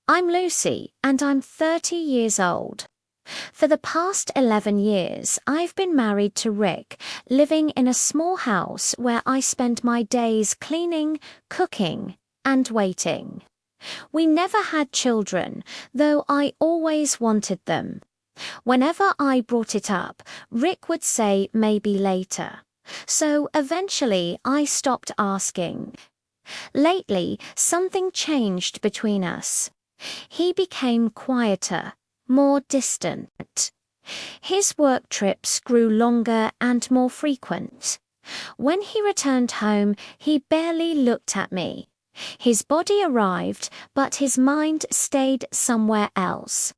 I'm Lucy, and I'm 30 years old. For the past 11 years, I've been married to Rick, living in a small house where I spend my days cleaning, cooking, and waiting. We never had children, though I always wanted them. Whenever I brought it up, Rick would say maybe later. So eventually I stopped asking. Lately, something changed between us. He became quieter, more distant. His work trips grew longer and more frequent. When he returned home, he barely looked at me. His body arrived, but his mind stayed somewhere else.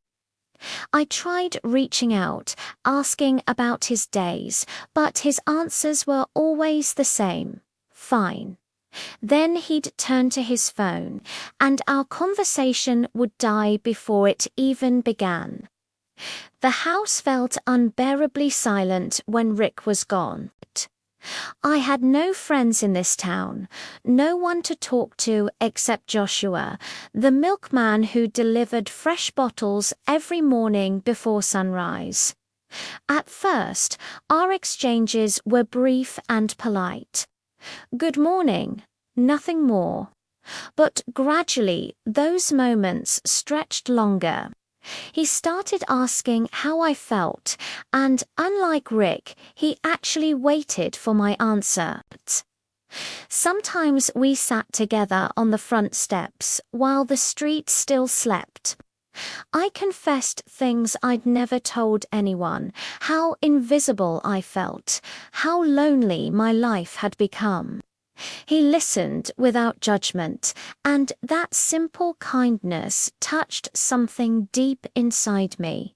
I tried reaching out, asking about his days, but his answers were always the same. Fine. Then he'd turn to his phone, and our conversation would die before it even began. The house felt unbearably silent when Rick was gone. I had no friends in this town, no one to talk to except Joshua, the milkman who delivered fresh bottles every morning before sunrise. At first, our exchanges were brief and polite. Good morning, nothing more. But gradually, those moments stretched longer. He started asking how I felt, and unlike Rick, he actually waited for my answer. Sometimes we sat together on the front steps while the street still slept. I confessed things I'd never told anyone, how invisible I felt, how lonely my life had become. He listened without judgment, and that simple kindness touched something deep inside me.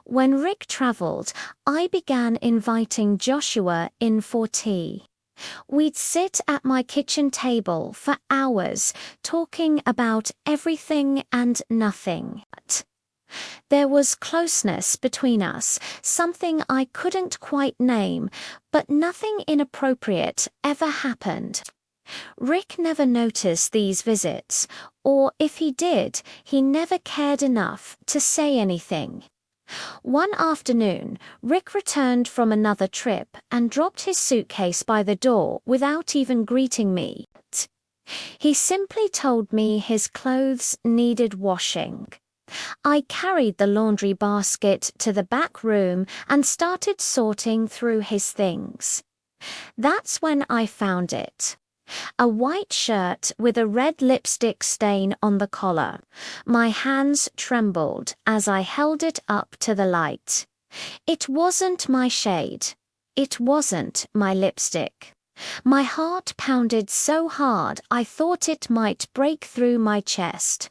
When Rick traveled, I began inviting Joshua in for tea. We'd sit at my kitchen table for hours, talking about everything and nothing. There was closeness between us, something I couldn't quite name, but nothing inappropriate ever happened. Rick never noticed these visits, or if he did, he never cared enough to say anything. One afternoon, Rick returned from another trip and dropped his suitcase by the door without even greeting me. He simply told me his clothes needed washing. I carried the laundry basket to the back room and started sorting through his things. That's when I found it. A white shirt with a red lipstick stain on the collar. My hands trembled as I held it up to the light. It wasn't my shade. It wasn't my lipstick. My heart pounded so hard I thought it might break through my chest.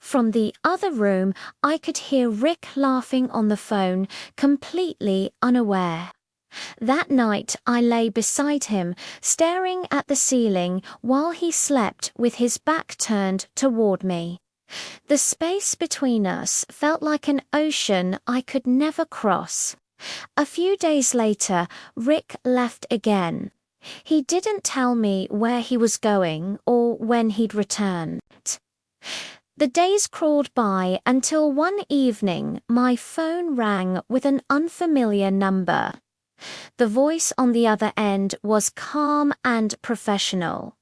From the other room, I could hear Rick laughing on the phone, completely unaware. That night, I lay beside him, staring at the ceiling while he slept with his back turned toward me. The space between us felt like an ocean I could never cross. A few days later, Rick left again. He didn't tell me where he was going or when he'd return. The days crawled by until one evening my phone rang with an unfamiliar number. The voice on the other end was calm and professional.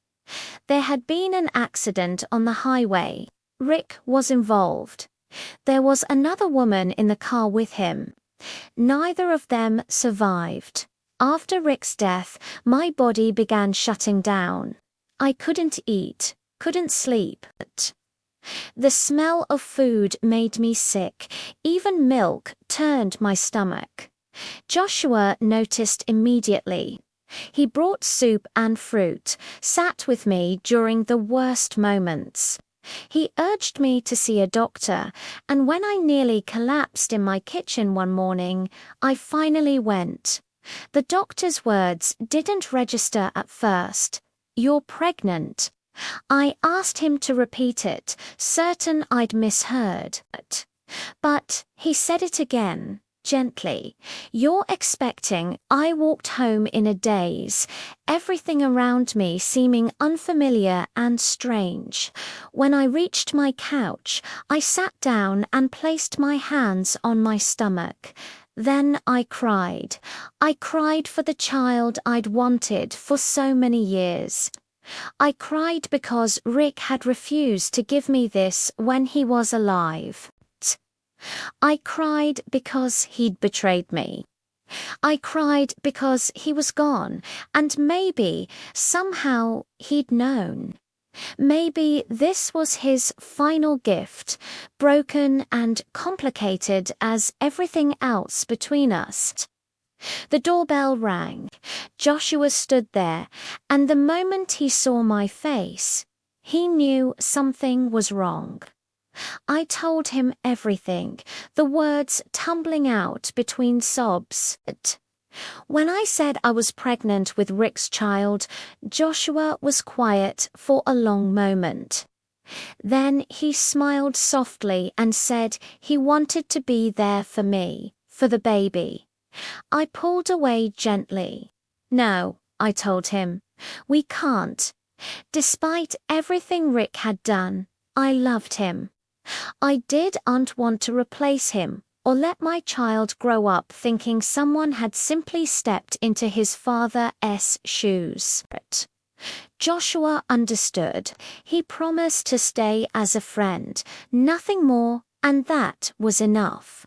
There had been an accident on the highway. Rick was involved. There was another woman in the car with him. Neither of them survived. After Rick's death, my body began shutting down. I couldn't eat, couldn't sleep. The smell of food made me sick. Even milk turned my stomach. Joshua noticed immediately. He brought soup and fruit, sat with me during the worst moments. He urged me to see a doctor, and when I nearly collapsed in my kitchen one morning, I finally went. The doctor's words didn't register at first. "You're pregnant." I asked him to repeat it, certain I'd misheard. But he said it again, gently. "You're expecting." I walked home in a daze, everything around me seeming unfamiliar and strange. When I reached my couch, I sat down and placed my hands on my stomach. Then I cried. I cried for the child I'd wanted for so many years. I cried because Rick had refused to give me this when he was alive. I cried because he'd betrayed me. I cried because he was gone, and maybe, somehow, he'd known. Maybe this was his final gift, broken and complicated as everything else between us. The doorbell rang. Joshua stood there, and the moment he saw my face, he knew something was wrong. I told him everything, the words tumbling out between sobs. When I said I was pregnant with Rick's child, Joshua was quiet for a long moment. Then he smiled softly and said he wanted to be there for me, for the baby. I pulled away gently. "No," I told him, "we can't." Despite everything Rick had done, I loved him. I didn't want to replace him, or let my child grow up thinking someone had simply stepped into his father's shoes. Joshua understood. He promised to stay as a friend, nothing more, and that was enough.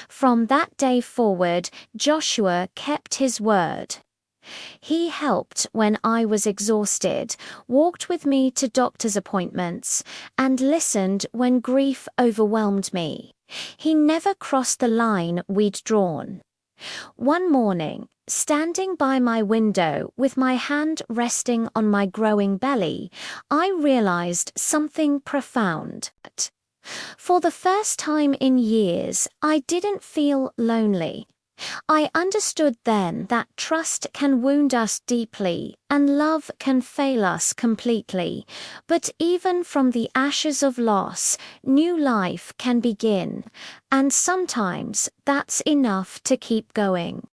From that day forward, Joshua kept his word. He helped when I was exhausted, walked with me to doctor's appointments, and listened when grief overwhelmed me. He never crossed the line we'd drawn. One morning, standing by my window with my hand resting on my growing belly, I realized something profound. For the first time in years, I didn't feel lonely. I understood then that trust can wound us deeply and love can fail us completely. But even from the ashes of loss, new life can begin. And sometimes that's enough to keep going.